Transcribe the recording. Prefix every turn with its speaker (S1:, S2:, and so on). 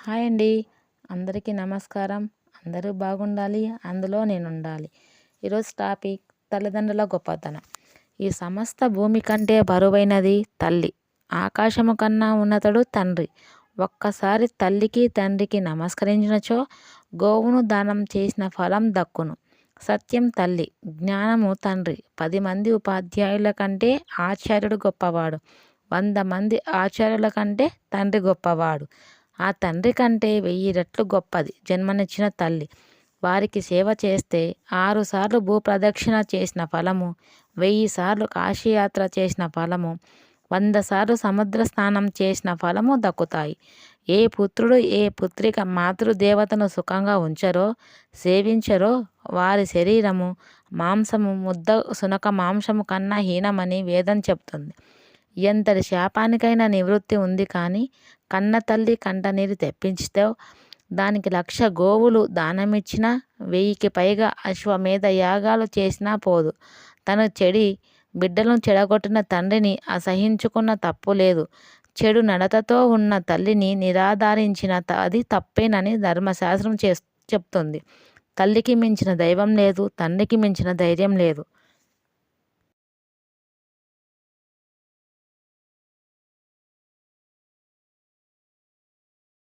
S1: Hi అండి. అందరికీ నమస్కారం. అందరూ బాగుండాలి. అందులో నేనుండాలి. ఈరోజు టాపిక్ తల్లిదండ్రుల గొప్పతనం. ఈ సమస్త భూమి కంటే బరువైనది తల్లి. ఆకాశము కన్నా ఉన్నతుడు తండ్రి. ఒక్కసారి తల్లికి తండ్రికి నమస్కరించినచో గోవును దానం చేసిన ఫలం దక్కును. సత్యం తల్లి, జ్ఞానము తండ్రి. 10 మంది ఉపాధ్యాయుల కంటే ఆచార్యుడు గొప్పవాడు. 100 మంది ఆచార్యుల కంటే తండ్రి గొప్పవాడు. ఆ తండ్రి కంటే 1000 రెట్లు గొప్పది జన్మనిచ్చిన తల్లి. వారికి సేవ చేస్తే 6 సార్లు భూప్రదక్షిణ చేసిన ఫలము, 1000 సార్లు కాశీయాత్ర చేసిన ఫలము, 100 సార్లు సముద్ర స్నానం చేసిన ఫలము దక్కుతాయి. ఏ పుత్రుడు ఏ పుత్రిక మాతృదేవతను సుఖంగా ఉంచరో, సేవించరో వారి శరీరము మాంసము ముద్ద సునక మాంసము కన్నా హీనమని వేదం చెప్తుంది. ఎంతటి శాపానికైనా నివృత్తి ఉంది కానీ కన్న తల్లి కంటనీరు తెప్పించితే దానికి 1,00,000 గోవులు దానమిచ్చినా 1000కి పైగా అశ్వమేధ యాగాలు చేసినా పోదు. తను చెడి బిడ్డలను చెడగొట్టిన తండ్రిని అసహించుకున్న తప్పు లేదు. చెడు నడతతో ఉన్న తల్లిని నిరాధారించిన అది తప్పేనని ధర్మశాస్త్రం చెప్తుంది. తల్లికి మించిన దైవం లేదు, తండ్రికి మించిన ధైర్యం లేదు.